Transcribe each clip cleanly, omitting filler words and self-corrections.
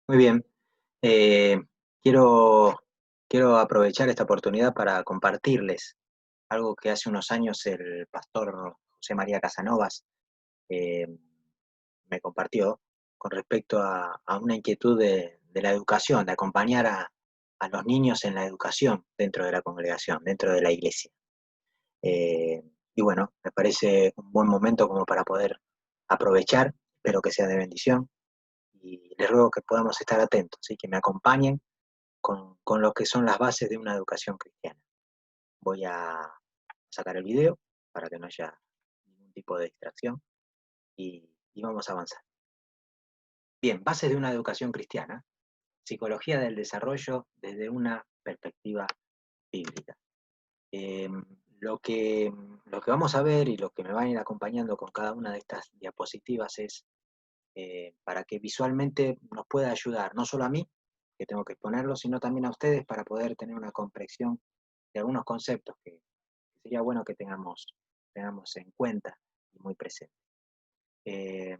Muy bien. Eh, quiero, quiero aprovechar esta oportunidad para compartirles algo que hace unos años el pastor José María Casanovas eh, me compartió con respecto a una inquietud de la educación, de acompañar a los niños en la educación dentro de la congregación, dentro de la iglesia. Eh, y bueno, me parece un buen momento como para poder aprovechar, espero que sea de bendición, y les ruego que podamos estar atentos y que me acompañen con lo que son las bases de una educación cristiana. Voy a sacar el video para que no haya ningún tipo de distracción y vamos a avanzar. Bien, bases de una educación cristiana, psicología del desarrollo desde una perspectiva bíblica. Eh, lo que, lo que vamos a ver y lo que me van a ir acompañando con cada una de estas diapositivas es para que visualmente nos pueda ayudar, no solo a mí, que tengo que exponerlo, sino también a ustedes para poder tener una comprensión de algunos conceptos que sería bueno que tengamos en cuenta y muy presente. Eh,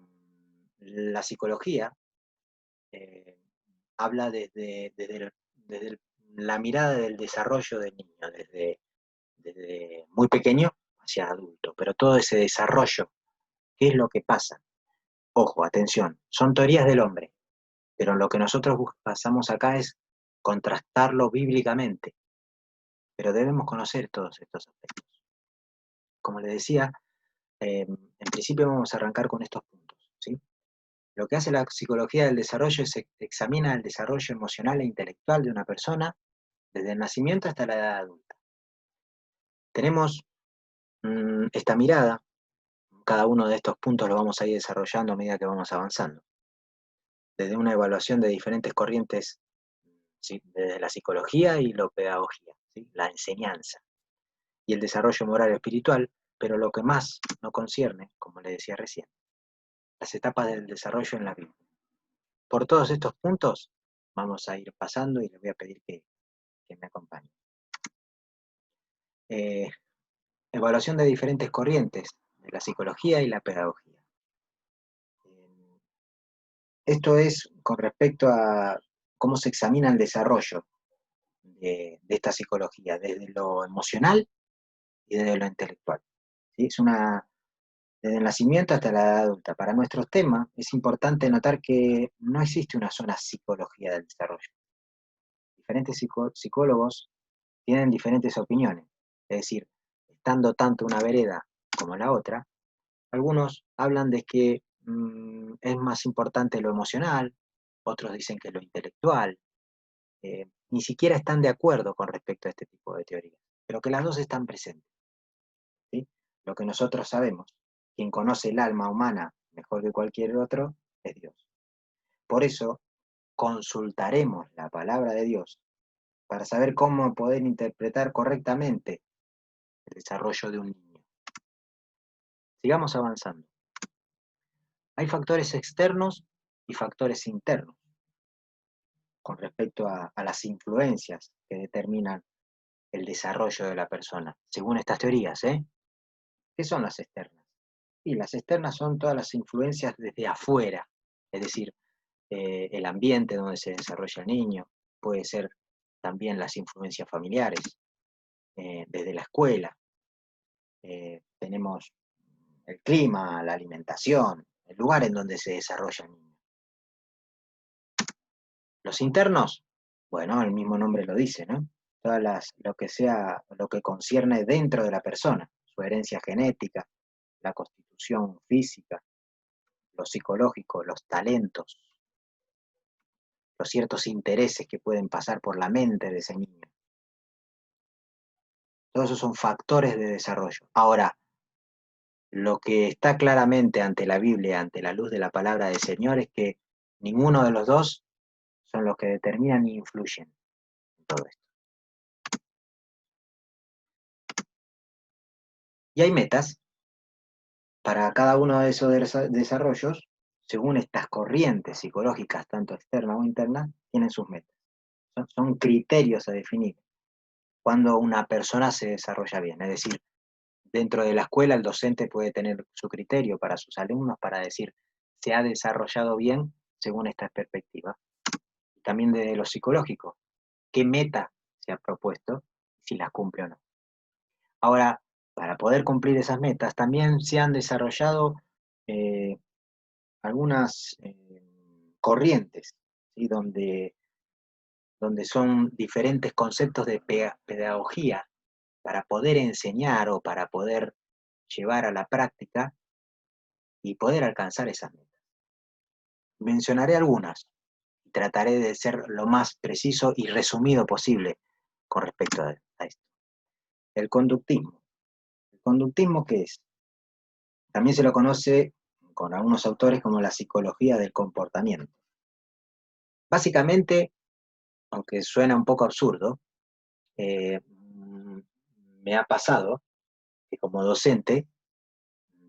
la psicología eh, habla desde la mirada del desarrollo del niño, desde muy pequeño hacia adulto, pero todo ese desarrollo, ¿qué es lo que pasa? Ojo, atención, son teorías del hombre, pero lo que nosotros pasamos acá es contrastarlo bíblicamente, pero debemos conocer todos estos aspectos. Como les decía, en principio vamos a arrancar con estos puntos, ¿sí? Lo que hace la psicología del desarrollo es examina el desarrollo emocional e intelectual de una persona desde el nacimiento hasta la edad adulta. Tenemos esta mirada, cada uno de estos puntos lo vamos a ir desarrollando a medida que vamos avanzando, desde una evaluación de diferentes corrientes, ¿sí? Desde la psicología y la pedagogía, ¿sí? La enseñanza y el desarrollo moral y espiritual, pero lo que más nos concierne, como le decía recién, las etapas del desarrollo en la vida. Por todos estos puntos vamos a ir pasando y les voy a pedir que me acompañen. Eh, Evaluación de diferentes corrientes de la psicología y la pedagogía. Eh, Esto es con respecto a cómo se examina el desarrollo de esta psicología, desde lo emocional y desde lo intelectual. ¿Sí? Desde el nacimiento hasta la edad adulta. Para nuestros temas es importante notar que no existe una sola psicología del desarrollo. Diferentes psicólogos tienen diferentes opiniones, es decir, estando tanto una vereda como la otra, algunos hablan de que es más importante lo emocional, otros dicen que lo intelectual, ni siquiera están de acuerdo con respecto a este tipo de teorías, pero que las dos están presentes, ¿sí? Lo que nosotros sabemos, quien conoce el alma humana mejor que cualquier otro, es Dios. Por eso, consultaremos la palabra de Dios para saber cómo poder interpretar correctamente el desarrollo de un niño. Sigamos avanzando. Hay factores externos y factores internos con respecto a las influencias que determinan el desarrollo de la persona, según estas teorías, ¿eh? ¿Qué son las externas? Y las externas son todas las influencias desde afuera, es decir, el ambiente donde se desarrolla el niño, puede ser también las influencias familiares, desde la escuela, tenemos el clima, la alimentación, el lugar en donde se desarrolla el niño. Los internos, bueno, el mismo nombre lo dice, ¿no? Lo que concierne dentro de la persona, su herencia genética, la constitución física, lo psicológico, los talentos, los ciertos intereses que pueden pasar por la mente de ese niño. Todos esos son factores de desarrollo. Ahora, lo que está claramente ante la Biblia, ante la luz de la palabra del Señor, es que ninguno de los dos son los que determinan y influyen en todo esto. Y hay metas para cada uno de esos desarrollos, según estas corrientes psicológicas, tanto externas o internas, tienen sus metas. Son criterios a definir cuando una persona se desarrolla bien. Es decir, dentro de la escuela el docente puede tener su criterio para sus alumnos para decir se ha desarrollado bien según esta perspectiva. también de lo psicológico. ¿Qué meta se ha propuesto? Si las cumple o no. Ahora, para poder cumplir esas metas, también se han desarrollado eh, algunas corrientes, ¿sí? donde son diferentes conceptos de pedagogía para poder enseñar o para poder llevar a la práctica y poder alcanzar esas metas. Mencionaré algunas y trataré de ser lo más preciso y resumido posible con respecto a esto. El conductismo. ¿El conductismo qué es? También se lo conoce con algunos autores como la psicología del comportamiento. Básicamente, aunque suena un poco absurdo, eh, me ha pasado que como docente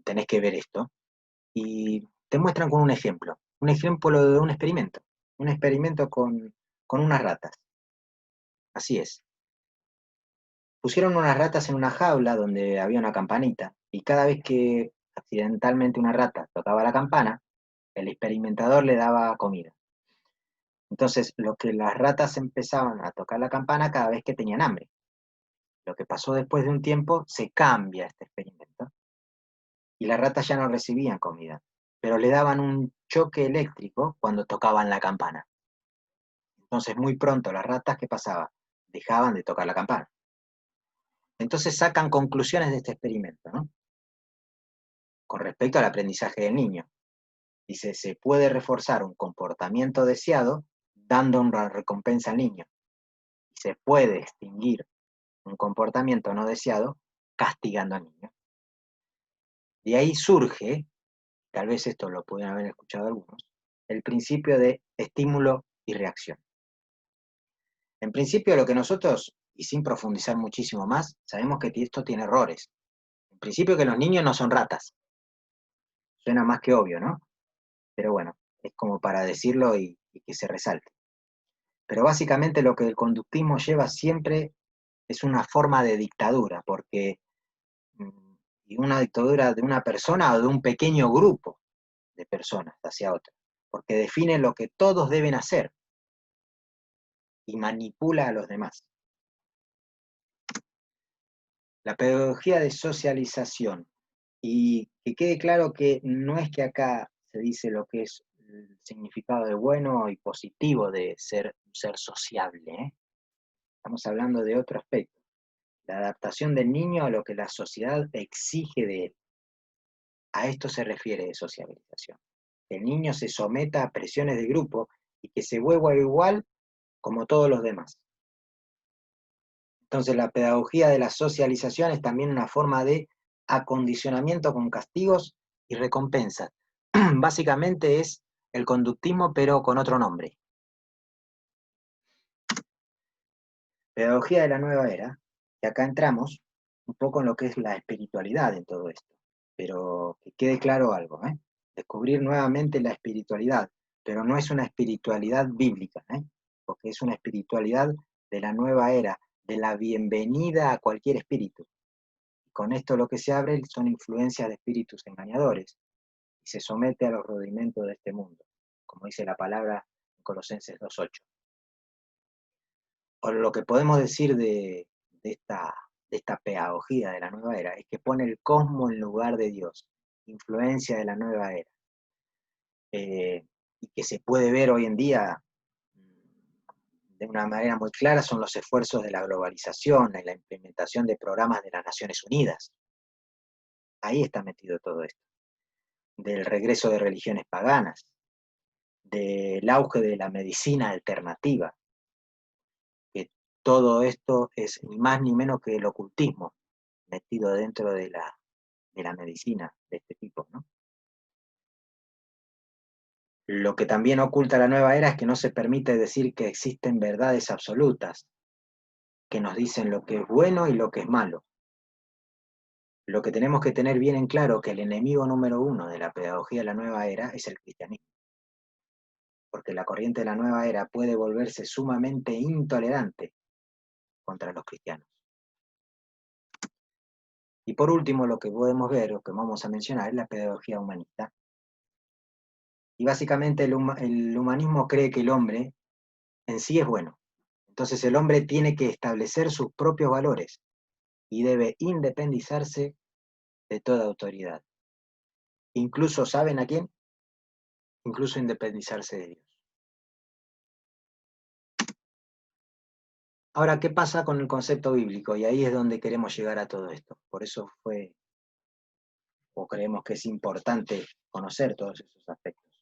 tenés que ver esto y te muestran con un ejemplo de un experimento con unas ratas. Así es. Pusieron unas ratas en una jaula donde había una campanita y cada vez que accidentalmente una rata tocaba la campana, el experimentador le daba comida. Entonces, lo que las ratas empezaban a tocar la campana cada vez que tenían hambre. Lo que pasó después de un tiempo, se cambia este experimento y las ratas ya no recibían comida, pero le daban un choque eléctrico cuando tocaban la campana. Entonces, muy pronto las ratas, ¿qué pasaba? Dejaban de tocar la campana. Entonces sacan conclusiones de este experimento, ¿no? Con respecto al aprendizaje del niño. Dice, se puede reforzar un comportamiento deseado dando una recompensa al niño. Y se puede extinguir un comportamiento no deseado castigando al niño. De ahí surge, tal vez esto lo pueden haber escuchado algunos, el principio de estímulo y reacción. En principio lo que nosotros, y sin profundizar muchísimo más, sabemos que esto tiene errores. En principio que los niños no son ratas. Suena más que obvio, ¿no? Pero bueno, es como para decirlo y que se resalte. Pero básicamente lo que el conductismo lleva siempre es una forma de dictadura, porque y una dictadura de una persona o de un pequeño grupo de personas hacia otra, porque define lo que todos deben hacer y manipula a los demás. La pedagogía de socialización, y que quede claro que no es que acá se dice lo que es el significado de bueno y positivo de ser un ser sociable, ¿eh? Estamos hablando de otro aspecto, la adaptación del niño a lo que la sociedad exige de él. A esto se refiere de sociabilización. Que el niño se someta a presiones de grupo y que se vuelva igual como todos los demás. Entonces la pedagogía de la socialización es también una forma de acondicionamiento con castigos y recompensas. Básicamente es el conductismo pero con otro nombre. Pedagogía de la nueva era, y acá entramos un poco en lo que es la espiritualidad en todo esto. Pero que quede claro algo, ¿eh? Descubrir nuevamente la espiritualidad, pero no es una espiritualidad bíblica, ¿eh? Porque es una espiritualidad de la nueva era, de la bienvenida a cualquier espíritu. Y con esto lo que se abre son influencias de espíritus engañadores y se somete a los rudimentos de este mundo, como dice la palabra en Colosenses 2:8. O lo que podemos decir de esta pedagogía de la nueva era es que pone el cosmos en lugar de Dios, influencia de la nueva era, y que se puede ver hoy en día de una manera muy clara son los esfuerzos de la globalización en la implementación de programas de las Naciones Unidas. Ahí está metido todo esto, del regreso de religiones paganas, del auge de la medicina alternativa, que todo esto es ni más ni menos que el ocultismo metido dentro de la medicina de este tipo, ¿no? Lo que también oculta la nueva era es que no se permite decir que existen verdades absolutas, que nos dicen lo que es bueno y lo que es malo. Lo que tenemos que tener bien en claro que el enemigo número uno de la pedagogía de la nueva era es el cristianismo, porque la corriente de la nueva era puede volverse sumamente intolerante contra los cristianos. Y por último, lo que podemos ver, o que vamos a mencionar, es la pedagogía humanista. Y básicamente el humanismo cree que el hombre en sí es bueno. Entonces el hombre tiene que establecer sus propios valores y debe independizarse de toda autoridad. Incluso, ¿saben a quién? Incluso independizarse de Dios. Ahora, ¿qué pasa con el concepto bíblico? Y ahí es donde queremos llegar a todo esto. Por eso fue, o creemos que es importante conocer todos esos aspectos.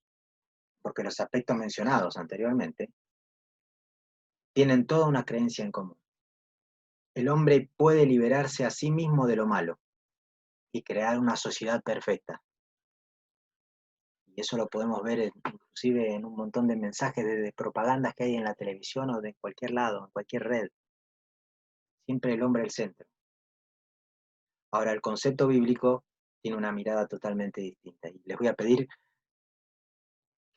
Porque los aspectos mencionados anteriormente tienen toda una creencia en común. El hombre puede liberarse a sí mismo de lo malo y crear una sociedad perfecta. Y eso lo podemos ver inclusive en un montón de mensajes de propagandas que hay en la televisión o de cualquier lado, en cualquier red. Siempre el hombre al centro. Ahora, el concepto bíblico tiene una mirada totalmente distinta. Y les voy a pedir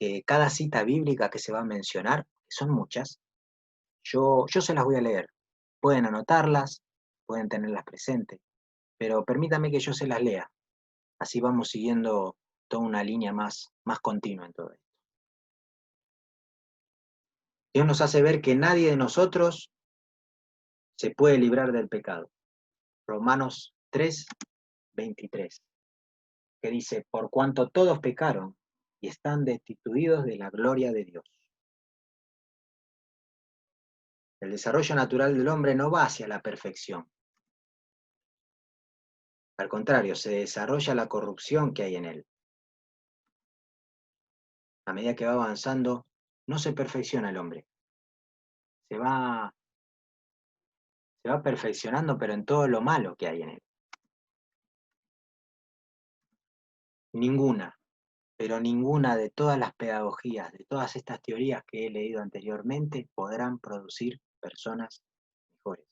que cada cita bíblica que se va a mencionar, que son muchas, yo se las voy a leer. Pueden anotarlas, pueden tenerlas presentes, pero permítame que yo se las lea. Así vamos siguiendo toda una línea más continua en todo esto. Dios nos hace ver que nadie de nosotros se puede librar del pecado. Romanos 3:23, que dice, por cuanto todos pecaron y están destituidos de la gloria de Dios. El desarrollo natural del hombre no va hacia la perfección. Al contrario, se desarrolla la corrupción que hay en él. A medida que va avanzando, no se perfecciona el hombre. Se va perfeccionando, pero en todo lo malo que hay en él. Ninguna, pero ninguna de todas las pedagogías, de todas estas teorías que he leído anteriormente, podrán producir personas mejores.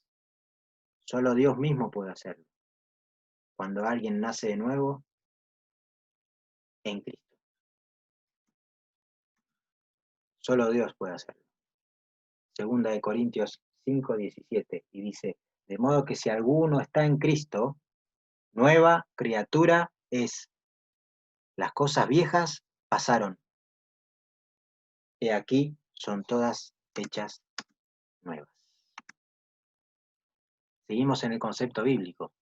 Solo Dios mismo puede hacerlo. Cuando alguien nace de nuevo en Cristo. Solo Dios puede hacerlo. Segunda de Corintios 5:17, y dice, de modo que si alguno está en Cristo, nueva criatura es. Las cosas viejas pasaron. He aquí, son todas hechas nuevas. Seguimos en el concepto bíblico.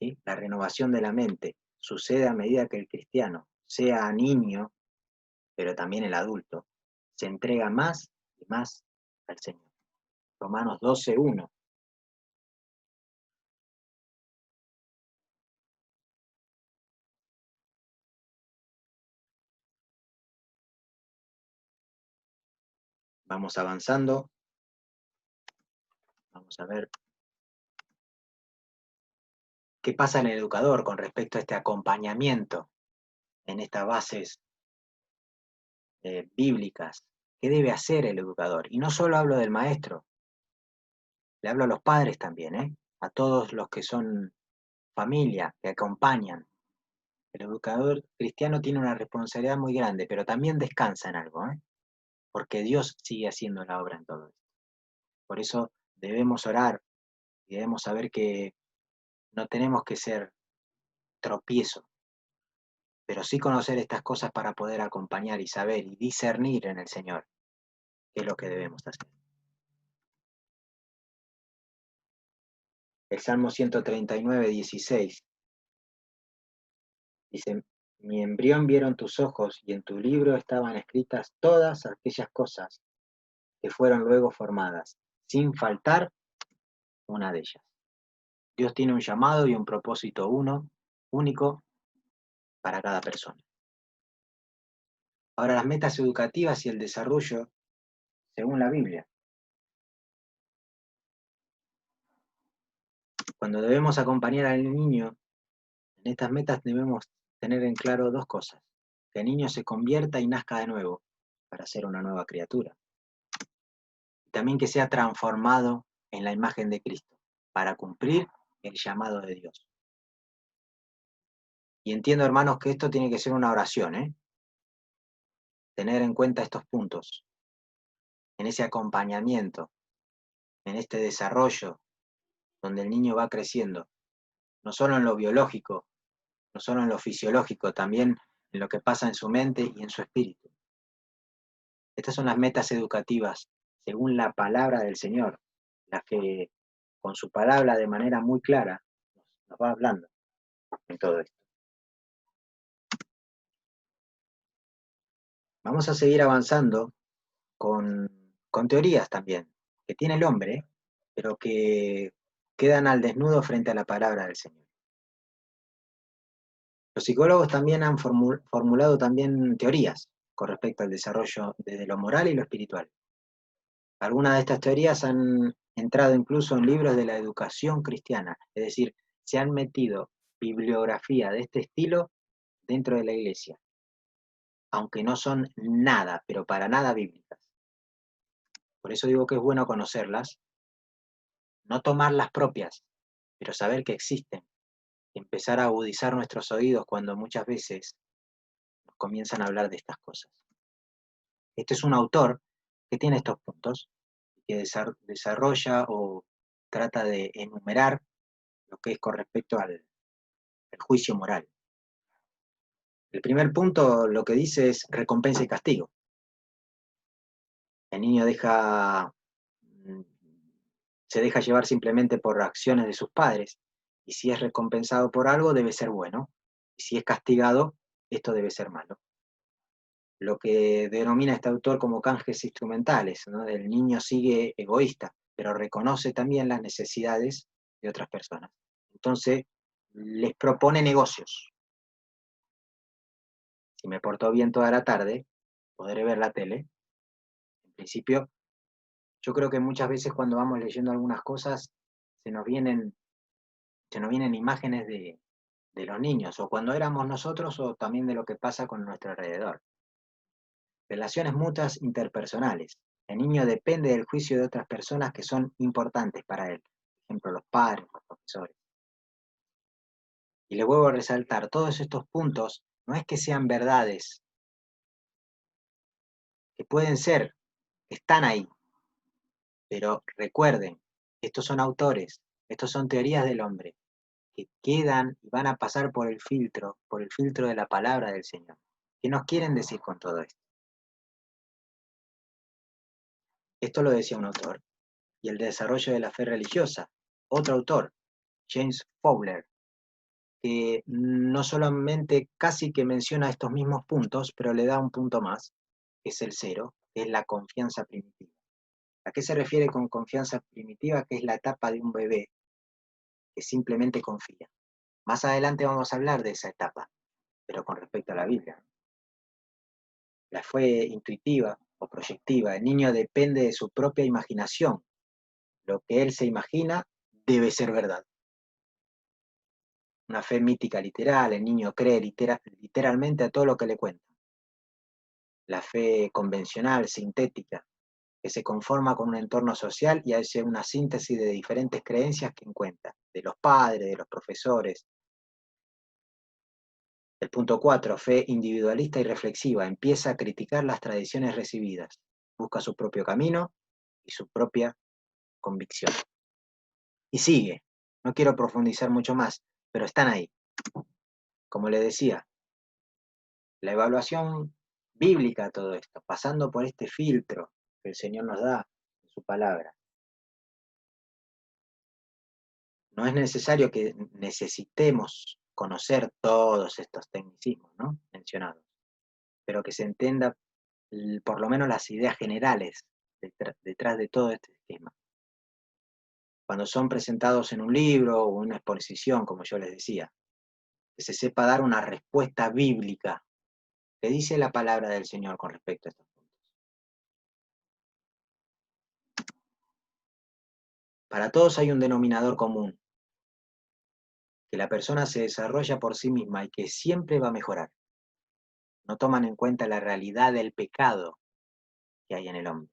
¿Sí? La renovación de la mente sucede a medida que el cristiano, sea niño, pero también el adulto, se entrega más y más al Señor. Romanos 12:1. Vamos avanzando. Vamos a ver qué pasa en el educador con respecto a este acompañamiento en estas bases bíblicas. ¿Qué debe hacer el educador? Y no solo hablo del maestro, le hablo a los padres también, a todos los que son familia, que acompañan. El educador cristiano tiene una responsabilidad muy grande, pero también descansa en algo, porque Dios sigue haciendo la obra en todo esto. Por eso debemos orar y debemos saber que no tenemos que ser tropiezo, pero sí conocer estas cosas para poder acompañar y saber y discernir en el Señor qué es lo que debemos hacer. El Salmo 139:16 dice, mi embrión vieron tus ojos y en tu libro estaban escritas todas aquellas cosas que fueron luego formadas, sin faltar una de ellas. Dios tiene un llamado y un propósito único para cada persona. Ahora, las metas educativas y el desarrollo según la Biblia. Cuando debemos acompañar al niño en estas metas debemos tener en claro dos cosas. Que el niño se convierta y nazca de nuevo para ser una nueva criatura. Y también que sea transformado en la imagen de Cristo para cumplir el llamado de Dios. Y entiendo, hermanos, que esto tiene que ser una oración, tener en cuenta estos puntos, en ese acompañamiento, en este desarrollo, donde el niño va creciendo, no solo en lo biológico, no solo en lo fisiológico, también en lo que pasa en su mente y en su espíritu. Estas son las metas educativas, según la palabra del Señor, la que con su palabra de manera muy clara nos va hablando en todo esto. Vamos a seguir avanzando con teorías también, que tiene el hombre, pero que quedan al desnudo frente a la palabra del Señor. Los psicólogos también han formulado también teorías con respecto al desarrollo desde lo moral y lo espiritual. Algunas de estas teorías han entrado incluso en libros de la educación cristiana, es decir, se han metido bibliografía de este estilo dentro de la iglesia, aunque no son nada, pero para nada bíblicas. Por eso digo que es bueno conocerlas, no tomar las propias, pero saber que existen, y empezar a agudizar nuestros oídos cuando muchas veces nos comienzan a hablar de estas cosas. Este es un autor que tiene estos puntos, que desarrolla o trata de enumerar lo que es con respecto al juicio moral. El primer punto lo que dice es recompensa y castigo. El niño se deja llevar simplemente por acciones de sus padres, y si es recompensado por algo debe ser bueno, y si es castigado, esto debe ser malo. Lo que denomina este autor como canjes instrumentales, ¿no? El niño sigue egoísta, pero reconoce también las necesidades de otras personas. Entonces, les propone negocios. Si me porto bien toda la tarde, podré ver la tele. En principio, yo creo que muchas veces cuando vamos leyendo algunas cosas, se nos vienen, se nos vienen imágenes de los niños, o cuando éramos nosotros, o también de lo que pasa con nuestro alrededor. Relaciones mutuas interpersonales. El niño depende del juicio de otras personas que son importantes para él. Por ejemplo, los padres, los profesores. Y le vuelvo a resaltar, todos estos puntos no es que sean verdades, que pueden ser, están ahí, pero recuerden, estos son autores, estos son teorías del hombre, que quedan y van a pasar por el filtro de la palabra del Señor. ¿Qué nos quieren decir con todo esto? Esto lo decía un autor. Y el desarrollo de la fe religiosa, otro autor, James Fowler, que no solamente casi que menciona estos mismos puntos, pero le da un punto más, que es el cero, que es la confianza primitiva. ¿A qué se refiere con confianza primitiva? Que es la etapa de un bebé que simplemente confía. Más adelante vamos a hablar de esa etapa, pero con respecto a la Biblia. La fe intuitiva o proyectiva, el niño depende de su propia imaginación. Lo que él se imagina debe ser verdad. Una fe mítica literal, el niño cree literalmente a todo lo que le cuentan. La fe convencional, sintética, que se conforma con un entorno social y hace una síntesis de diferentes creencias que encuentra, de los padres, de los profesores. El punto 4, fe individualista y reflexiva, empieza a criticar las tradiciones recibidas, busca su propio camino y su propia convicción. Y sigue, no quiero profundizar mucho más, pero están ahí. Como le decía, la evaluación bíblica a todo esto, pasando por este filtro que el Señor nos da en su palabra. No es necesario que necesitemos conocer todos estos tecnicismos, ¿no?, mencionados, pero que se entienda por lo menos las ideas generales detrás de todo este esquema. Cuando son presentados en un libro o una exposición, como yo les decía, que se sepa dar una respuesta bíblica que dice la palabra del Señor con respecto a estos puntos. Para todos hay un denominador común, que la persona se desarrolla por sí misma y que siempre va a mejorar. No toman en cuenta la realidad del pecado que hay en el hombre.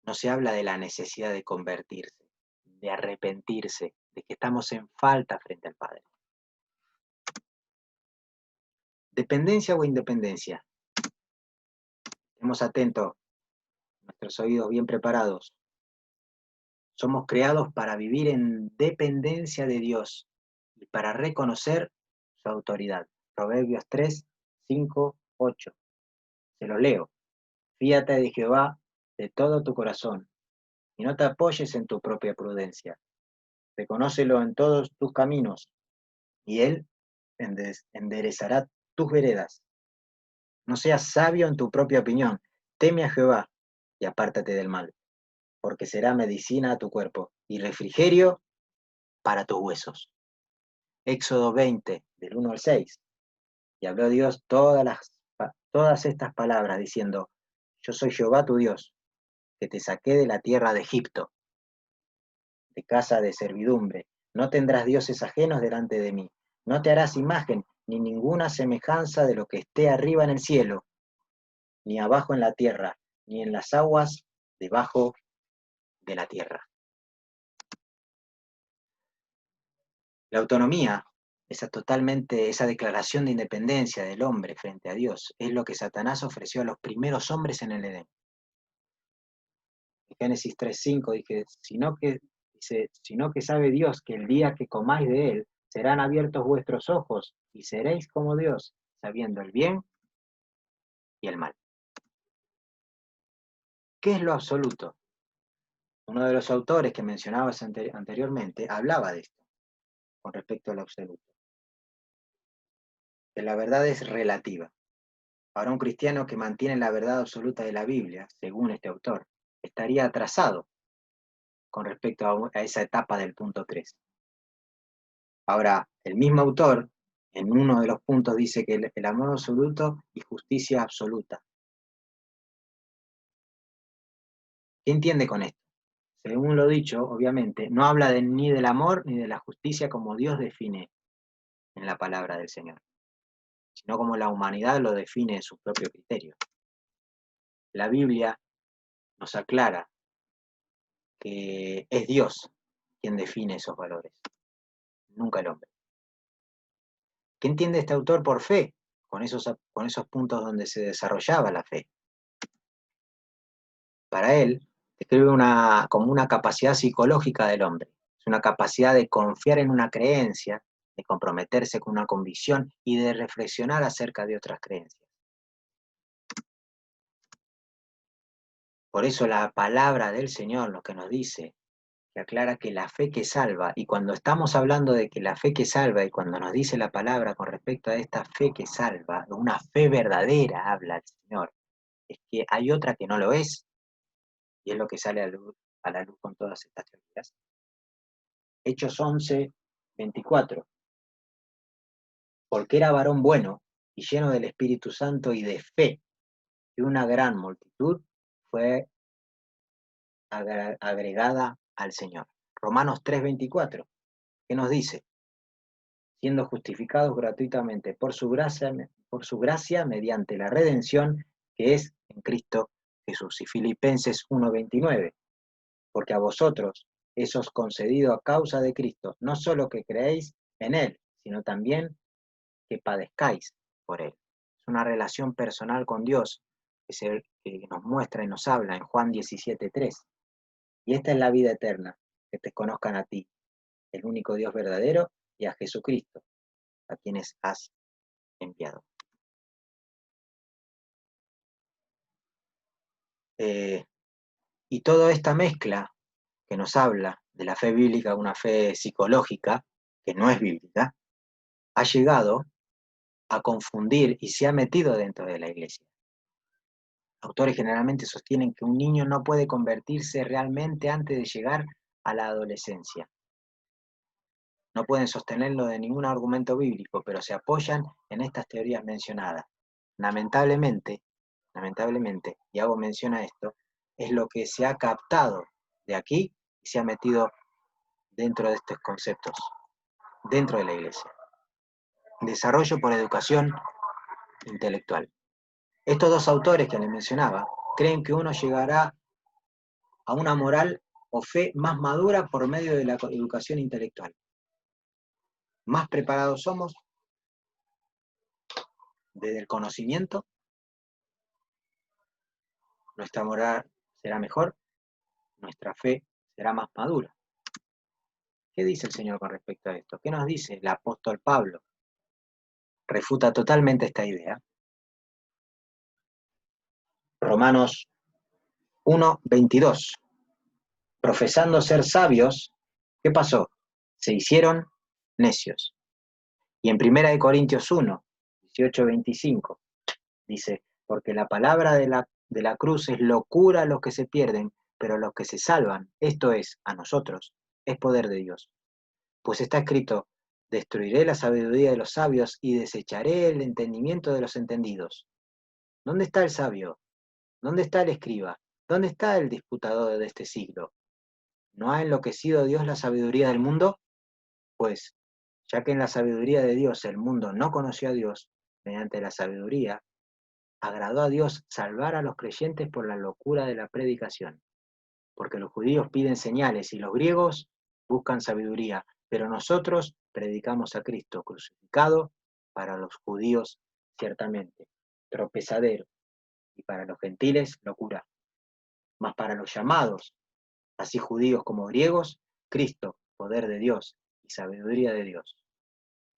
No se habla de la necesidad de convertirse, de arrepentirse, de que estamos en falta frente al Padre. ¿Dependencia o independencia? Estemos atentos, nuestros oídos bien preparados. Somos creados para vivir en dependencia de Dios y para reconocer su autoridad. Proverbios 3, 5, 8. Se lo leo. Fíate de Jehová de todo tu corazón, y no te apoyes en tu propia prudencia. Reconócelo en todos tus caminos, y Él enderezará tus veredas. No seas sabio en tu propia opinión. Teme a Jehová y apártate del mal, porque será medicina a tu cuerpo y refrigerio para tus huesos. Éxodo 20, del 1 al 6. Y habló Dios todas estas palabras, diciendo: Yo soy Jehová tu Dios, que te saqué de la tierra de Egipto, de casa de servidumbre. No tendrás dioses ajenos delante de mí. No te harás imagen ni ninguna semejanza de lo que esté arriba en el cielo, ni abajo en la tierra, ni en las aguas debajo de la tierra. La autonomía, esa declaración de independencia del hombre frente a Dios, es lo que Satanás ofreció a los primeros hombres en el Edén. En Génesis 3:5 dice, sino que sabe Dios que el día que comáis de él, serán abiertos vuestros ojos y seréis como Dios, sabiendo el bien y el mal. ¿Qué es lo absoluto? Uno de los autores que mencionabas anteriormente hablaba de esto, con respecto al absoluto. Que la verdad es relativa. Para un cristiano que mantiene la verdad absoluta de la Biblia, según este autor, estaría atrasado con respecto a esa etapa del punto 3. Ahora, el mismo autor, en uno de los puntos, dice que el amor absoluto y justicia absoluta. ¿Qué entiende con esto? Según lo dicho, obviamente, no habla ni del amor ni de la justicia como Dios define en la palabra del Señor, sino como la humanidad lo define en su propio criterio. La Biblia nos aclara que es Dios quien define esos valores, nunca el hombre. ¿Qué entiende este autor por fe? Con esos puntos donde se desarrollaba la fe. Para él, describe como una capacidad psicológica del hombre. Es una capacidad de confiar en una creencia, de comprometerse con una convicción y de reflexionar acerca de otras creencias. Por eso la palabra del Señor lo que nos dice, que aclara que la fe que salva, y cuando estamos hablando de que la fe que salva, y cuando nos dice la palabra con respecto a esta fe que salva, una fe verdadera, habla el Señor, es que hay otra que no lo es, y es lo que sale a la luz con todas estas teorías. Hechos 11:24. Porque era varón bueno y lleno del Espíritu Santo y de fe, y una gran multitud fue agregada al Señor. Romanos 3:24, ¿qué nos dice? Siendo justificados gratuitamente por su gracia mediante la redención que es en Cristo Jesús. Y Filipenses 1:29, porque a vosotros eso os concedido a causa de Cristo, no solo que creéis en Él, sino también que padezcáis por Él. Es una relación personal con Dios que nos muestra y nos habla en Juan 17:3. Y esta es la vida eterna, que te conozcan a ti, el único Dios verdadero, y a Jesucristo, a quienes has enviado. Y toda esta mezcla que nos habla de la fe bíblica, una fe psicológica, que no es bíblica, ha llegado a confundir y se ha metido dentro de la iglesia. Autores generalmente sostienen que un niño no puede convertirse realmente antes de llegar a la adolescencia. No pueden sostenerlo de ningún argumento bíblico, pero se apoyan en estas teorías mencionadas. Lamentablemente, y hago mención a esto, es lo que se ha captado de aquí y se ha metido dentro de estos conceptos, dentro de la iglesia. Desarrollo por educación intelectual. Estos dos autores que les mencionaba creen que uno llegará a una moral o fe más madura por medio de la educación intelectual. Más preparados somos desde el conocimiento, nuestra moral será mejor, nuestra fe será más madura. ¿Qué dice el Señor con respecto a esto? ¿Qué nos dice el apóstol Pablo? Refuta totalmente esta idea. Romanos 1:22. Profesando ser sabios, ¿qué pasó? Se hicieron necios. Y en 1 Corintios 1:18-25 dice, porque la palabra de la cruz es locura a los que se pierden, pero a los que se salvan, esto es, a nosotros, es poder de Dios. Pues está escrito, destruiré la sabiduría de los sabios y desecharé el entendimiento de los entendidos. ¿Dónde está el sabio? ¿Dónde está el escriba? ¿Dónde está el disputador de este siglo? ¿No ha enloquecido Dios la sabiduría del mundo? Pues, ya que en la sabiduría de Dios el mundo no conoció a Dios, mediante la sabiduría, agradó a Dios salvar a los creyentes por la locura de la predicación. Porque los judíos piden señales y los griegos buscan sabiduría, pero nosotros predicamos a Cristo crucificado, para los judíos ciertamente tropezadero, y para los gentiles locura. Mas para los llamados, así judíos como griegos, Cristo, poder de Dios y sabiduría de Dios.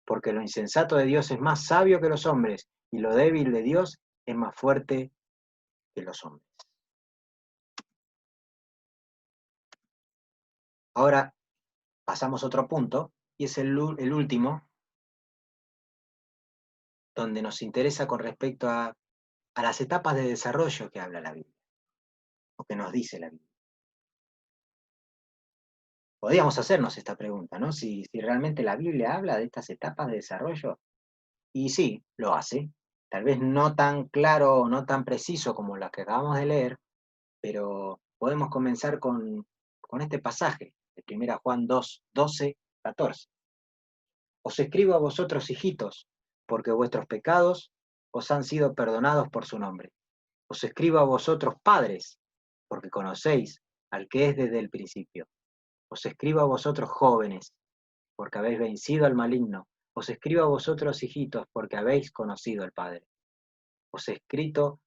Porque lo insensato de Dios es más sabio que los hombres, y lo débil de Dios es más fuerte que los hombres. Ahora pasamos a otro punto, y es el último, donde nos interesa con respecto a las etapas de desarrollo que habla la Biblia, o que nos dice la Biblia. Podríamos hacernos esta pregunta, ¿no? Si realmente la Biblia habla de estas etapas de desarrollo, y sí, lo hace. Tal vez no tan claro, no tan preciso como la que acabamos de leer, pero podemos comenzar con este pasaje de 1 Juan 2:12-14. Os escribo a vosotros, hijitos, porque vuestros pecados os han sido perdonados por su nombre. Os escribo a vosotros, padres, porque conocéis al que es desde el principio. Os escribo a vosotros, jóvenes, porque habéis vencido al maligno. Os escribo a vosotros, hijitos, porque habéis conocido al Padre. Os he escrito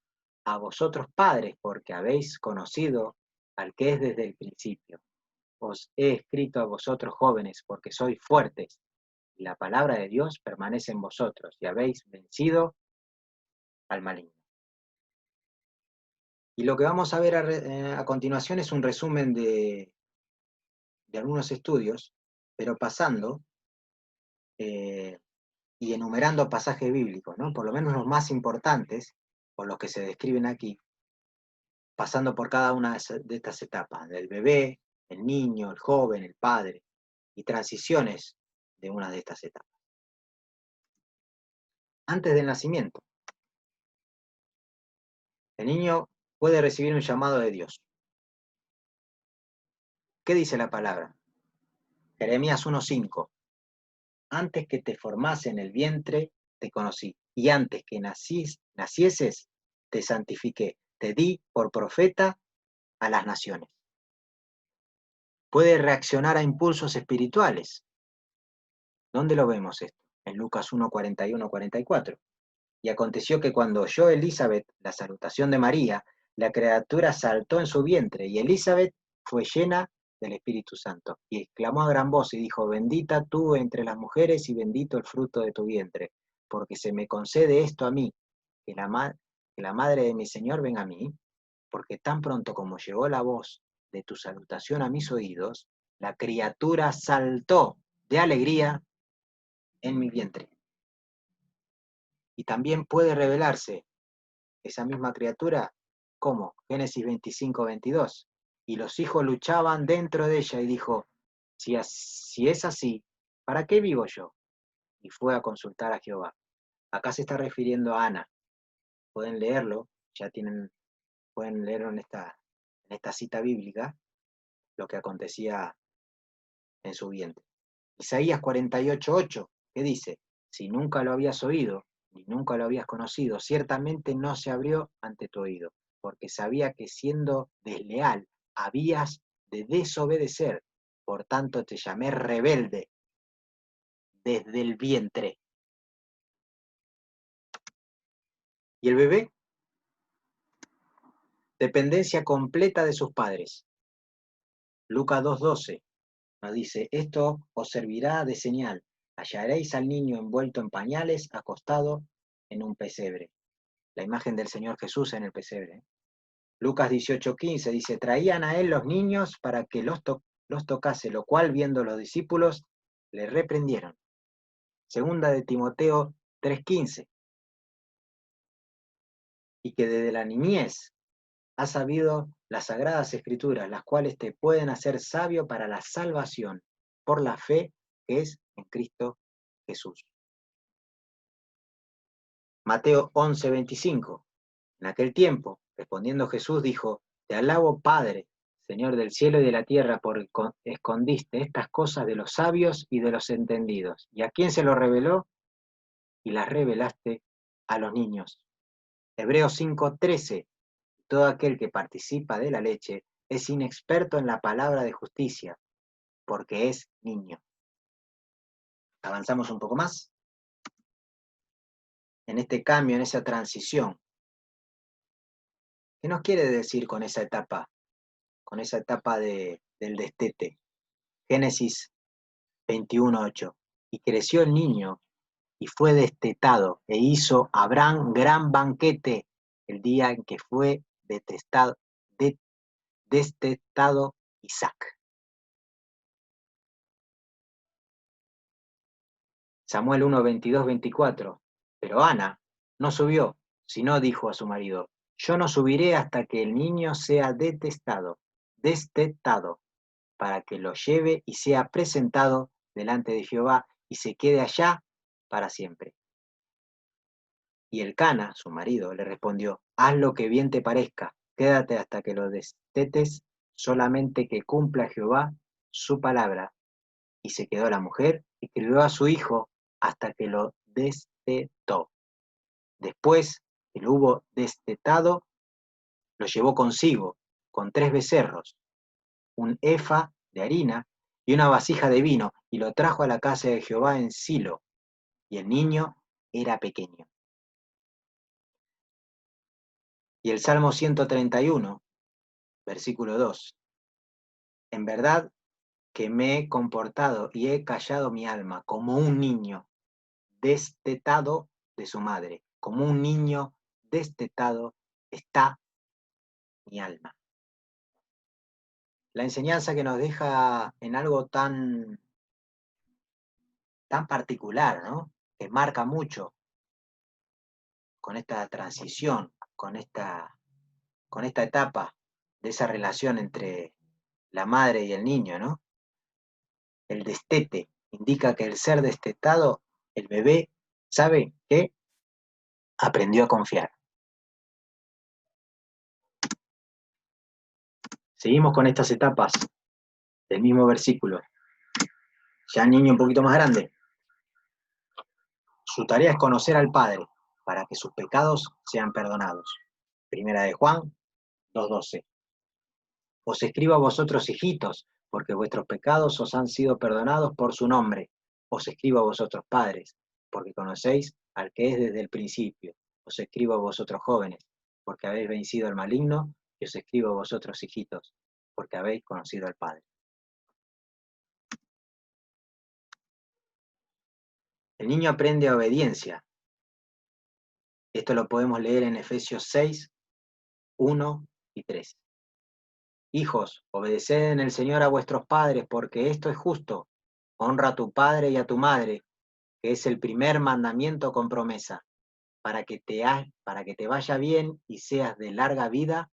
a vosotros, padres, porque habéis conocido al que es desde el principio. Os he escrito a vosotros, jóvenes, porque sois fuertes, y la palabra de Dios permanece en vosotros, y habéis vencido al maligno. Y lo que vamos a ver a continuación es un resumen de algunos estudios, pero pasando y enumerando pasajes bíblicos, ¿no? Por lo menos los más importantes, por los que se describen aquí, pasando por cada una de estas etapas, del bebé, el niño, el joven, el padre, y transiciones de una de estas etapas. Antes del nacimiento, el niño puede recibir un llamado de Dios. ¿Qué dice la palabra? Jeremías 1:5. Antes que te formase en el vientre, te conocí, y antes que nacieses, te santifiqué, te di por profeta a las naciones. Puede reaccionar a impulsos espirituales. ¿Dónde lo vemos esto? En Lucas 1:41-44. Y aconteció que cuando oyó Elizabeth la salutación de María, la criatura saltó en su vientre, y Elizabeth fue llena del Espíritu Santo, y exclamó a gran voz y dijo, bendita tú entre las mujeres y bendito el fruto de tu vientre, porque se me concede esto a mí, que la madre de mi Señor venga a mí, porque tan pronto como llegó la voz de tu salutación a mis oídos, la criatura saltó de alegría en mi vientre. Y también puede revelarse esa misma criatura, ¿cómo? Génesis 25:22. Y los hijos luchaban dentro de ella y dijo, si es así, ¿para qué vivo yo? Y fue a consultar a Jehová. Acá se está refiriendo a Ana. Pueden leerlo, pueden leerlo en esta cita bíblica, lo que acontecía en su vientre. Isaías 48:8, ¿qué dice? Si nunca lo habías oído, ni nunca lo habías conocido, ciertamente no se abrió ante tu oído, porque sabía que siendo desleal habías de desobedecer, por tanto te llamé rebelde desde el vientre. ¿Y el bebé? Dependencia completa de sus padres. Lucas 2:12 nos dice, esto os servirá de señal, hallaréis al niño envuelto en pañales, acostado en un pesebre. La imagen del Señor Jesús en el pesebre. Lucas 18:15 dice, traían a él los niños para que los tocase, lo cual viendo los discípulos le reprendieron. Segunda de Timoteo 3:15, y que desde la niñez has sabido las sagradas escrituras, las cuales te pueden hacer sabio para la salvación por la fe que es en Cristo Jesús. Mateo 11:25. En aquel tiempo, respondiendo Jesús, dijo, te alabo, Padre, Señor del cielo y de la tierra, porque escondiste estas cosas de los sabios y de los entendidos. ¿Y a quién se lo reveló? Y las revelaste a los niños. Hebreos 5:13. Todo aquel que participa de la leche es inexperto en la palabra de justicia, porque es niño. Avanzamos un poco más. En este cambio, en esa transición. ¿Qué nos quiere decir con esa etapa? Con esa etapa del destete. Génesis 21:8. Y creció el niño y fue destetado, e hizo Abraham gran banquete el día en que fue destetado Isaac. Samuel 1:22-24. Pero Ana no subió, sino dijo a su marido, yo no subiré hasta que el niño sea destetado, para que lo lleve y sea presentado delante de Jehová y se quede allá para siempre. Y Elcana, su marido, le respondió, haz lo que bien te parezca, quédate hasta que lo destetes, solamente que cumpla Jehová su palabra. Y se quedó la mujer y crió a su hijo hasta que lo destetó. Después que lo hubo destetado, lo llevó consigo, con 3 becerros, un efa de harina y una vasija de vino, y lo trajo a la casa de Jehová en Silo, y el niño era pequeño. Y el Salmo 131, versículo 2. En verdad que me he comportado y he callado mi alma como un niño destetado de su madre. Como un niño destetado está mi alma. La enseñanza que nos deja en algo tan particular, ¿no? Que marca mucho con esta transición, con esta etapa de esa relación entre la madre y el niño, ¿no? El destete indica que el ser destetado, el bebé, ¿sabe qué? Aprendió a confiar. Seguimos con estas etapas del mismo versículo. Ya el niño un poquito más grande. Su tarea es conocer al Padre para que sus pecados sean perdonados. Primera de Juan 2:12. Os escribo a vosotros, hijitos, porque vuestros pecados os han sido perdonados por su nombre. Os escribo a vosotros, padres, porque conocéis al que es desde el principio. Os escribo a vosotros, jóvenes, porque habéis vencido al maligno, y os escribo a vosotros, hijitos, porque habéis conocido al Padre. El niño aprende obediencia. Esto lo podemos leer en Efesios 6, 1 y 3. Hijos, obedeced en el Señor a vuestros padres, porque esto es justo. Honra a tu padre y a tu madre, que es el primer mandamiento con promesa, para que te vaya bien y seas de larga vida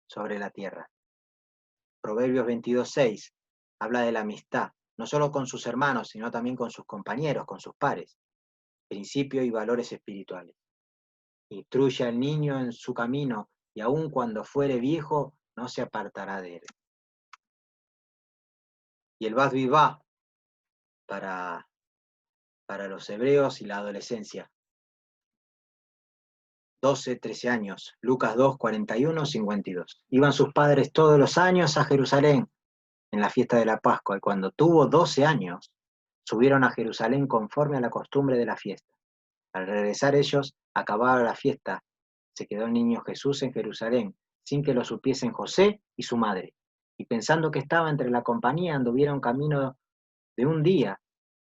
sobre la tierra. Proverbios 22:6 habla de la amistad, no solo con sus hermanos, sino también con sus compañeros, con sus pares, principios y valores espirituales. Instruye al niño en su camino, y aun cuando fuere viejo, no se apartará de él. Y el Bas Vivá para los hebreos y la adolescencia. 12, 13 años. Lucas 2, 41, 52. Iban sus padres todos los años a Jerusalén en la fiesta de la Pascua, y cuando tuvo 12 años, subieron a Jerusalén conforme a la costumbre de la fiesta. Al regresar ellos, acabada la fiesta, se quedó el niño Jesús en Jerusalén, sin que lo supiesen José y su madre. Y pensando que estaba entre la compañía, anduvieron camino de un día,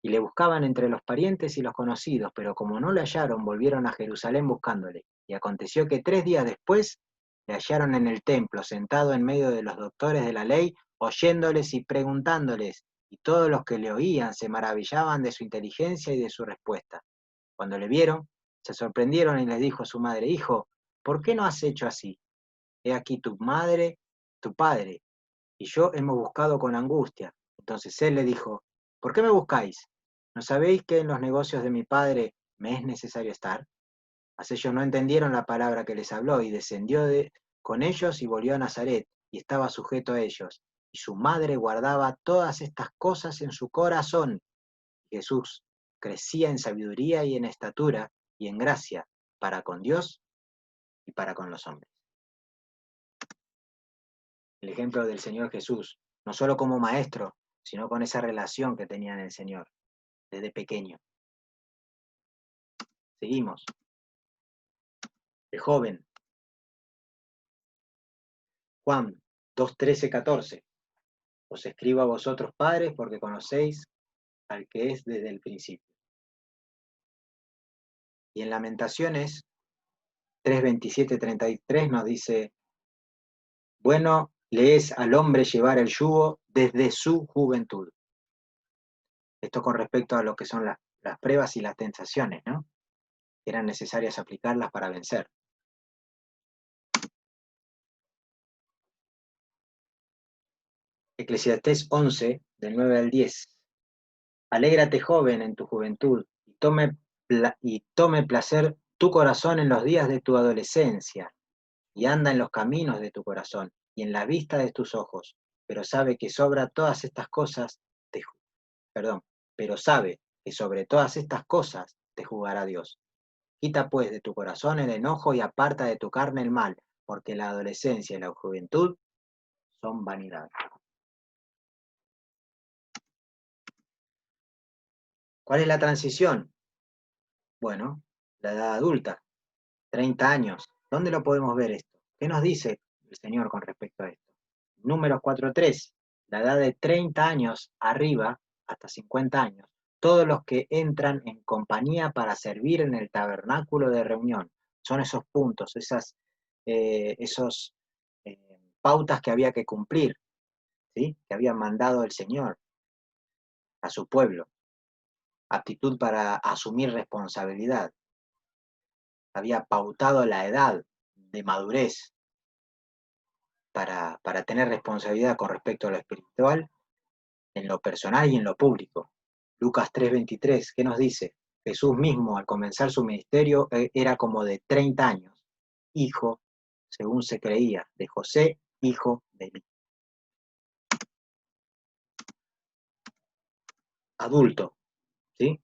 y le buscaban entre los parientes y los conocidos, pero como no le hallaron, volvieron a Jerusalén buscándole. Y aconteció que 3 días después Le hallaron en el templo, sentado en medio de los doctores de la ley, oyéndoles y preguntándoles, y todos los que le oían se maravillaban de su inteligencia y de su respuesta. Cuando le vieron, se sorprendieron y les dijo a su madre, Hijo, ¿por qué no has hecho así? He aquí tu madre, tu padre, y yo hemos buscado con angustia. Entonces él le dijo, ¿por qué me buscáis? ¿No sabéis que en los negocios de mi padre me es necesario estar? Mas ellos no entendieron la palabra que les habló, y descendió con ellos y volvió a Nazaret, y estaba sujeto a ellos. Y su madre guardaba todas estas cosas en su corazón. Jesús crecía en sabiduría y en estatura y en gracia para con Dios y para con los hombres. El ejemplo del Señor Jesús, no solo como maestro, sino con esa relación que tenía en el Señor desde pequeño. Seguimos. El joven, Juan 2:13-14. Os escribo a vosotros, padres, porque conocéis al que es desde el principio. Y en Lamentaciones 3:27-33 nos dice, bueno le es al hombre llevar el yugo desde su juventud. Esto con respecto a lo que son las pruebas y las tentaciones, ¿no? Eran necesarias aplicarlas para vencer. Eclesiastés 11, del 9 al 10. Alégrate, joven, en tu juventud, y tome placer tu corazón en los días de tu adolescencia, y anda en los caminos de tu corazón, y en la vista de tus ojos, pero sabe que sobra todas estas cosas, perdón, pero sabe que sobre todas estas cosas te juzgará Dios. Quita pues de tu corazón el enojo y aparta de tu carne el mal, porque la adolescencia y la juventud son vanidad. ¿Cuál es la transición? Bueno, la edad adulta, 30 años. ¿Dónde lo podemos ver esto? ¿Qué nos dice el Señor con respecto a esto? Números 4:3, la edad de 30 años arriba, hasta 50 años, todos los que entran en compañía para servir en el tabernáculo de reunión. Son esos puntos, esos pautas que había que cumplir, ¿sí? Que había mandado el Señor a su pueblo. Aptitud para asumir responsabilidad. Había pautado la edad de madurez para tener responsabilidad con respecto a lo espiritual, en lo personal y en lo público. Lucas 3:23, ¿qué nos dice? Jesús mismo al comenzar su ministerio era como de 30 años, hijo, según se creía, de José, hijo de Eli. Adulto, ¿sí?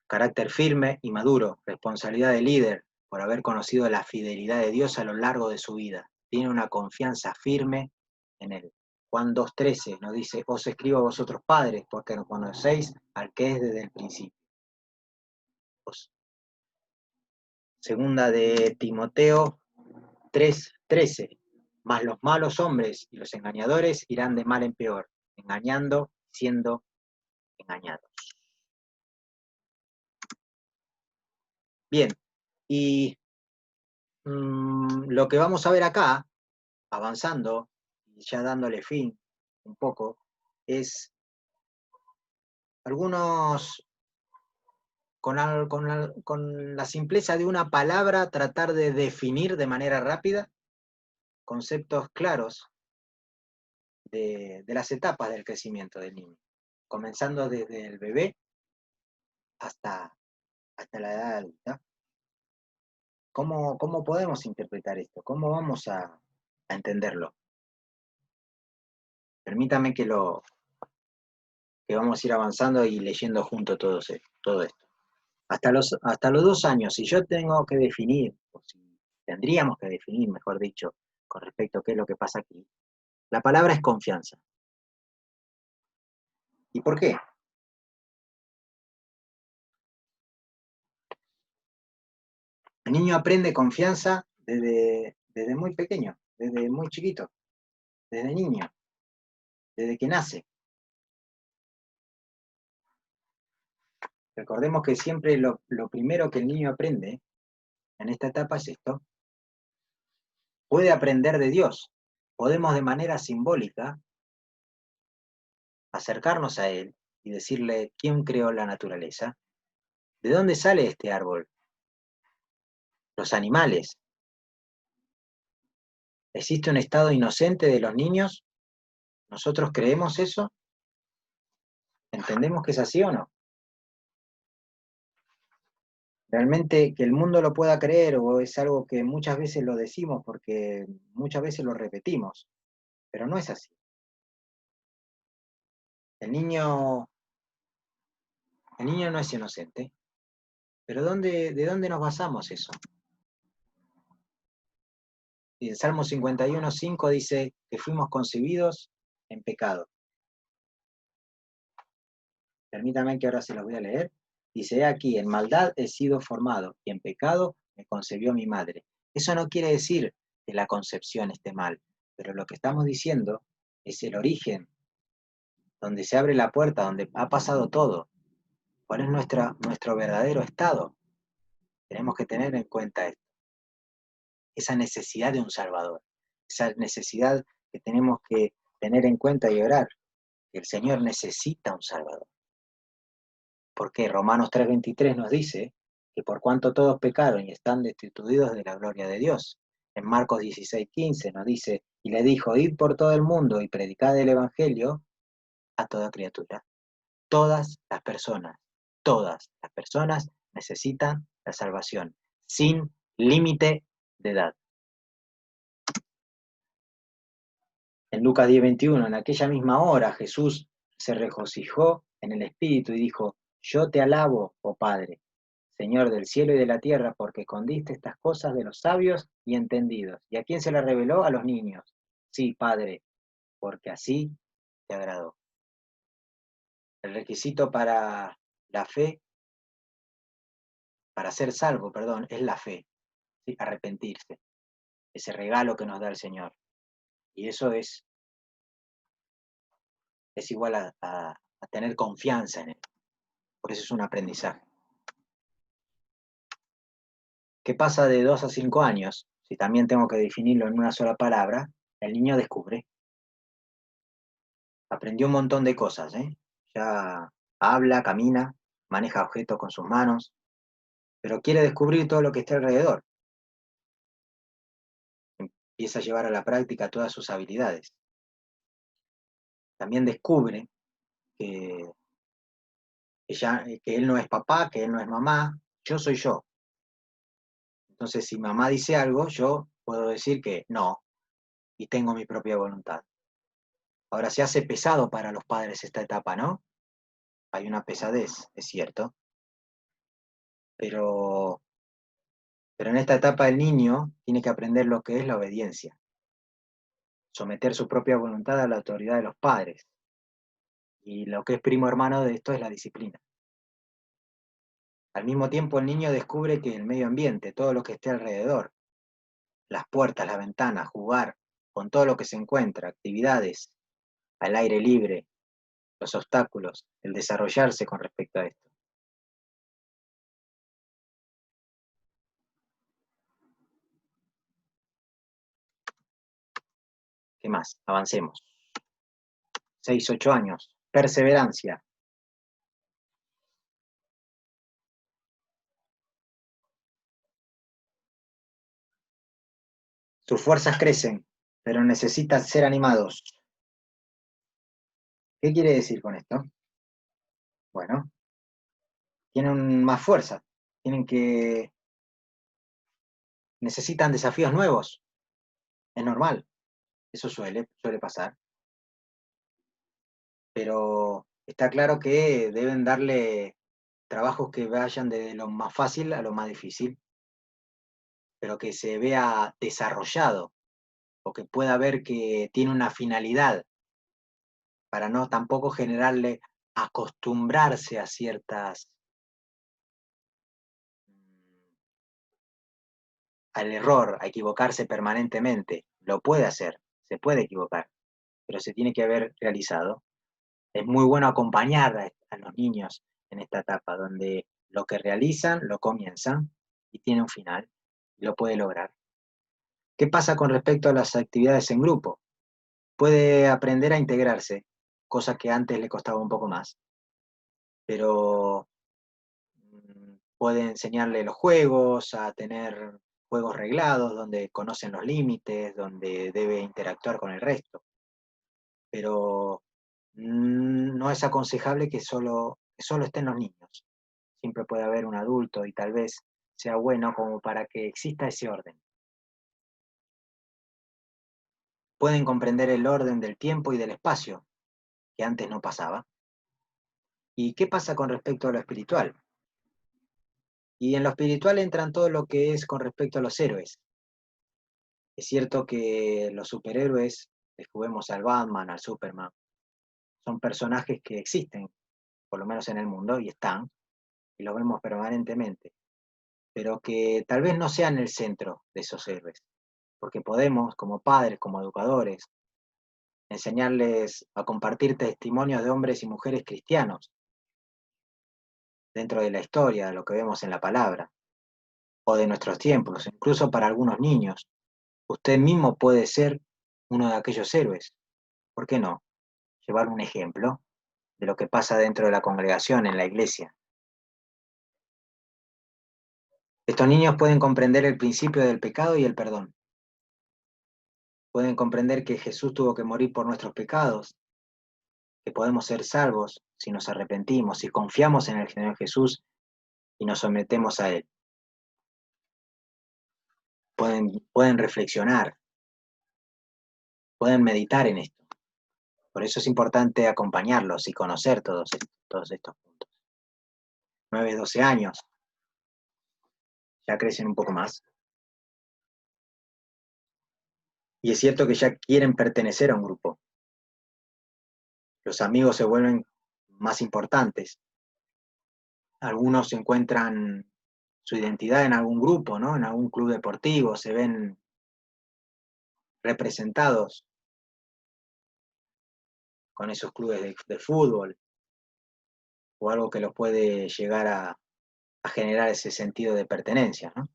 Carácter firme y maduro, responsabilidad de líder por haber conocido la fidelidad de Dios a lo largo de su vida. Tiene una confianza firme en él. Juan 2:13 nos dice, os escribo a vosotros padres, porque no conocéis al que es desde el principio. Segunda de Timoteo 3:13, mas los malos hombres y los engañadores irán de mal en peor, engañando, siendo engañados. Bien, y lo que vamos a ver acá, avanzando y ya dándole fin un poco, es algunos, con la simpleza de una palabra, tratar de definir de manera rápida conceptos claros de las etapas del crecimiento del niño, comenzando desde el bebé hasta, hasta la edad adulta. ¿Cómo podemos interpretar esto? ¿Cómo vamos a entenderlo? Permítame que vamos a ir avanzando y leyendo junto todo esto. Hasta los 2 años, si yo tengo que definir, o si tendríamos que definir, mejor dicho, con respecto a qué es lo que pasa aquí, la palabra es confianza. ¿Y por qué? El niño aprende confianza desde muy pequeño, desde muy chiquito, desde niño, desde que nace. Recordemos que siempre lo primero que el niño aprende en esta etapa es esto, puede aprender de Dios. Podemos de manera simbólica acercarnos a Él y decirle, ¿quién creó la naturaleza? ¿De dónde sale este árbol? Los animales. ¿Existe un estado inocente de los niños? ¿Nosotros creemos eso? ¿Entendemos que es así o no? Realmente que el mundo lo pueda creer o es algo que muchas veces lo decimos porque muchas veces lo repetimos, pero no es así. El niño, el niño no es inocente, pero ¿de dónde nos basamos eso? Y el Salmo 51:5 dice que fuimos concebidos en pecado. Permítame que ahora se los voy a leer. Dice, aquí, en maldad he sido formado y en pecado me concebió mi madre. Eso no quiere decir que la concepción esté mal, pero lo que estamos diciendo es el origen, donde se abre la puerta, donde ha pasado todo. ¿Cuál es nuestro verdadero estado? Tenemos que tener en cuenta esto, esa necesidad de un Salvador, esa necesidad que tenemos que tener en cuenta y orar, que el Señor necesita un Salvador. Porque Romanos 3:23 nos dice que por cuanto todos pecaron y están destituidos de la gloria de Dios. En Marcos 16:15 nos dice, y le dijo, id por todo el mundo y predicad el Evangelio a toda criatura. Todas las personas necesitan la salvación, sin límite de edad. En Lucas 10:21, en aquella misma hora Jesús se regocijó en el Espíritu y dijo, yo te alabo, oh Padre, Señor del cielo y de la tierra, porque escondiste estas cosas de los sabios y entendidos. ¿Y a quién se las reveló? A los niños. Sí, Padre, porque así te agradó. El requisito para la fe, para ser salvo, perdón, es la fe, ¿sí? Arrepentirse, ese regalo que nos da el Señor. Y eso es igual a tener confianza en Él. Por eso es un aprendizaje. ¿Qué pasa de 2 a 5 años? Si también tengo que definirlo en una sola palabra, el niño descubre. Aprendió un montón de cosas, ¿eh? Ya habla, camina, maneja objetos con sus manos, pero quiere descubrir todo lo que está alrededor. Empieza a llevar a la práctica todas sus habilidades. También descubre que, que él no es papá, que él no es mamá, yo soy yo. Entonces, si mamá dice algo, yo puedo decir que no, y tengo mi propia voluntad. Ahora se hace pesado para los padres esta etapa, ¿no? Hay una pesadez, es cierto, pero, pero en esta etapa el niño tiene que aprender lo que es la obediencia, someter su propia voluntad a la autoridad de los padres. Y lo que es primo hermano de esto es la disciplina. Al mismo tiempo el niño descubre que el medio ambiente, todo lo que esté alrededor, las puertas, las ventanas, jugar con todo lo que se encuentra, actividades al aire libre, los obstáculos, el desarrollarse con respecto a esto. ¿Qué más? Avancemos. 6, 8 años. Perseverancia. Sus fuerzas crecen, pero necesitan ser animados. ¿Qué quiere decir con esto? Bueno, tienen más fuerza, tienen que necesitan desafíos nuevos. Es normal, eso suele pasar. Pero está claro que deben darle trabajos que vayan de lo más fácil a lo más difícil, pero que se vea desarrollado o que pueda ver que tiene una finalidad para no tampoco generarle acostumbrarse a ciertas, al error, a equivocarse permanentemente. Lo puede hacer, se puede equivocar, pero se tiene que haber realizado. Es muy bueno acompañar a los niños en esta etapa, donde lo que realizan lo comienzan y tiene un final, y lo puede lograr. ¿Qué pasa con respecto a las actividades en grupo? Puede aprender a integrarse, cosa que antes le costaba un poco más, pero puede enseñarle los juegos, a tener juegos reglados, donde conocen los límites, donde debe interactuar con el resto. Pero no es aconsejable que solo estén los niños. Siempre puede haber un adulto y tal vez sea bueno como para que exista ese orden. Pueden comprender el orden del tiempo y del espacio, que antes no pasaba. ¿Y qué pasa con respecto a lo espiritual? Y en lo espiritual entran todo lo que es con respecto a los héroes. Es cierto que los superhéroes, que juguemos al Batman, al Superman, son personajes que existen, por lo menos en el mundo, y están, y los vemos permanentemente, pero que tal vez no sean el centro de esos héroes, porque podemos, como padres, como educadores, enseñarles a compartir testimonios de hombres y mujeres cristianos dentro de la historia, de lo que vemos en la palabra, o de nuestros tiempos, incluso para algunos niños. Usted mismo puede ser uno de aquellos héroes. ¿Por qué no? Llevar un ejemplo de lo que pasa dentro de la congregación, en la iglesia. Estos niños pueden comprender el principio del pecado y el perdón. Pueden comprender que Jesús tuvo que morir por nuestros pecados, que podemos ser salvos si nos arrepentimos, si confiamos en el Señor Jesús y nos sometemos a Él. Pueden reflexionar, pueden meditar en esto. Por eso es importante acompañarlos y conocer todos estos puntos. 9, 12 años, ya crecen un poco más. Y es cierto que ya quieren pertenecer a un grupo. Los amigos se vuelven más importantes. Algunos encuentran su identidad en algún grupo, ¿no? En algún club deportivo, se ven representados con esos clubes de fútbol o algo que los puede llegar a generar ese sentido de pertenencia, ¿no?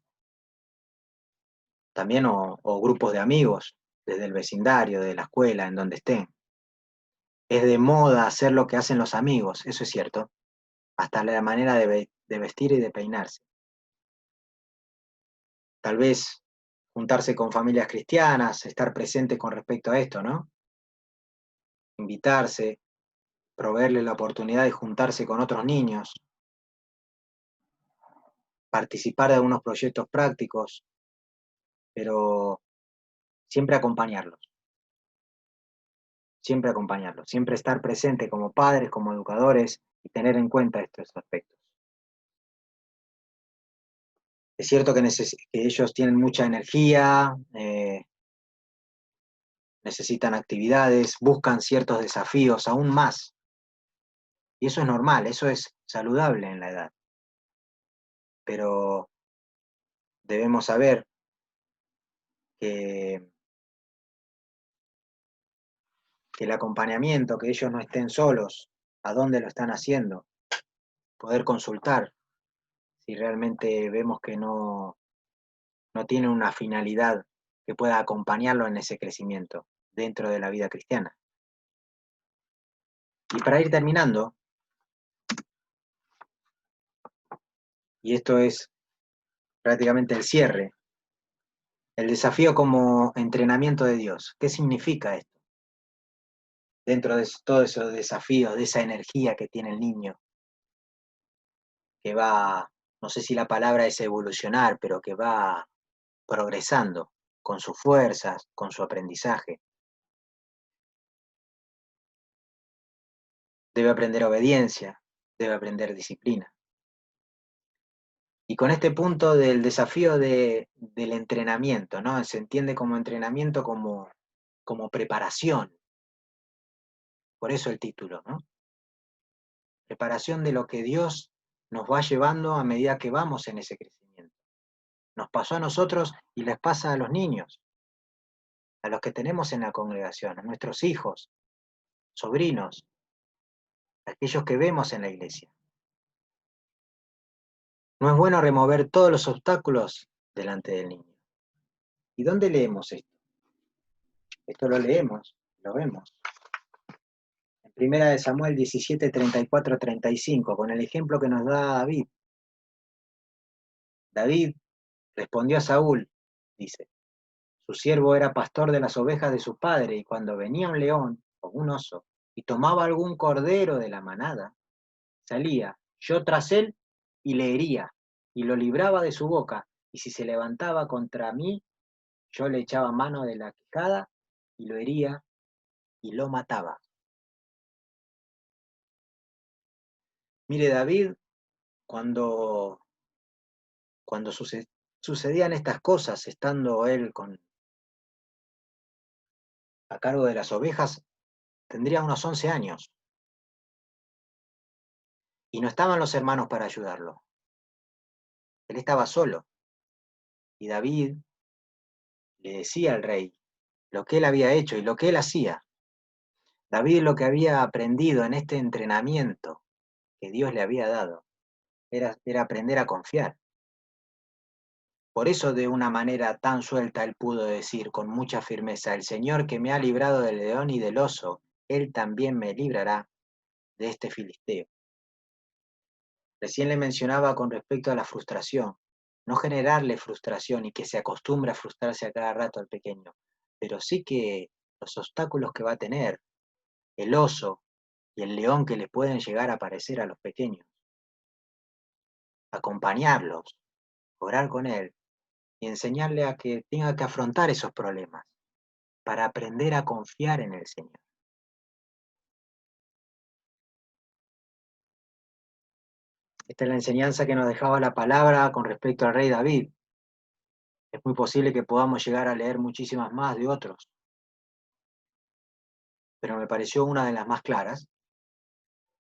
También o grupos de amigos, desde el vecindario, de la escuela, en donde estén. Es de moda hacer lo que hacen los amigos, eso es cierto, hasta la manera de vestir y de peinarse. Tal vez juntarse con familias cristianas, estar presente con respecto a esto, ¿no? Invitarse, proveerles la oportunidad de juntarse con otros niños, participar de algunos proyectos prácticos, pero siempre acompañarlos, siempre estar presente como padres, como educadores y tener en cuenta estos aspectos. Es cierto que ellos tienen mucha energía, necesitan actividades, buscan ciertos desafíos aún más. Y eso es normal, eso es saludable en la edad. Pero debemos saber que, que el acompañamiento, que ellos no estén solos, a dónde lo están haciendo, poder consultar si realmente vemos que no tiene una finalidad que pueda acompañarlo en ese crecimiento dentro de la vida cristiana. Y para ir terminando, y esto es prácticamente el cierre, el desafío como entrenamiento de Dios. ¿Qué significa esto? Dentro de todos esos desafíos, de esa energía que tiene el niño, que va, no sé si la palabra es evolucionar, pero que va progresando con sus fuerzas, con su aprendizaje. Debe aprender obediencia, debe aprender disciplina. Y con este punto del desafío del entrenamiento, ¿no? Se entiende como entrenamiento como preparación, por eso el título, ¿no? Preparación de lo que Dios nos va llevando a medida que vamos en ese crecimiento. Nos pasó a nosotros y les pasa a los niños, a los que tenemos en la congregación, a nuestros hijos, sobrinos, a aquellos que vemos en la iglesia. No es bueno remover todos los obstáculos delante del niño. ¿Y dónde leemos esto? Esto lo leemos, lo vemos. En Primera de Samuel 17, 34, 35, con el ejemplo que nos da David. David respondió a Saúl, dice, su siervo era pastor de las ovejas de su padre, y cuando venía un león o un oso y tomaba algún cordero de la manada, salía yo tras él y le hería, y lo libraba de su boca, y si se levantaba contra mí, yo le echaba mano de la quijada y lo hería y lo mataba. Mire, David, cuando, cuando sucedían estas cosas, estando él a cargo de las ovejas, tendría unos 11 años, y no estaban los hermanos para ayudarlo. Él estaba solo, y David le decía al rey lo que él había hecho y lo que él hacía. David lo que había aprendido en este entrenamiento que Dios le había dado era aprender a confiar. Por eso de una manera tan suelta él pudo decir con mucha firmeza, el Señor que me ha librado del león y del oso, él también me librará de este filisteo. Recién le mencionaba con respecto a la frustración, no generarle frustración y que se acostumbre a frustrarse a cada rato al pequeño, pero sí que los obstáculos que va a tener, el oso y el león que les pueden llegar a aparecer a los pequeños, acompañarlos, orar con él y enseñarle a que tenga que afrontar esos problemas para aprender a confiar en el Señor. Esta es la enseñanza que nos dejaba la palabra con respecto al rey David. Es muy posible que podamos llegar a leer muchísimas más de otros, pero me pareció una de las más claras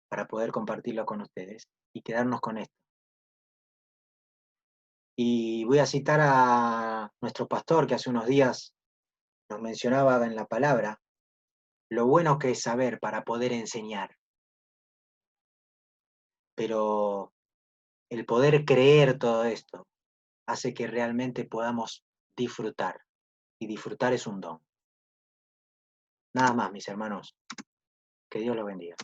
para poder compartirlo con ustedes y quedarnos con esto. Y voy a citar a nuestro pastor que hace unos días nos mencionaba en la palabra lo bueno que es saber para poder enseñar, pero el poder creer todo esto hace que realmente podamos disfrutar, y disfrutar es un don. Nada más, mis hermanos, que Dios los bendiga.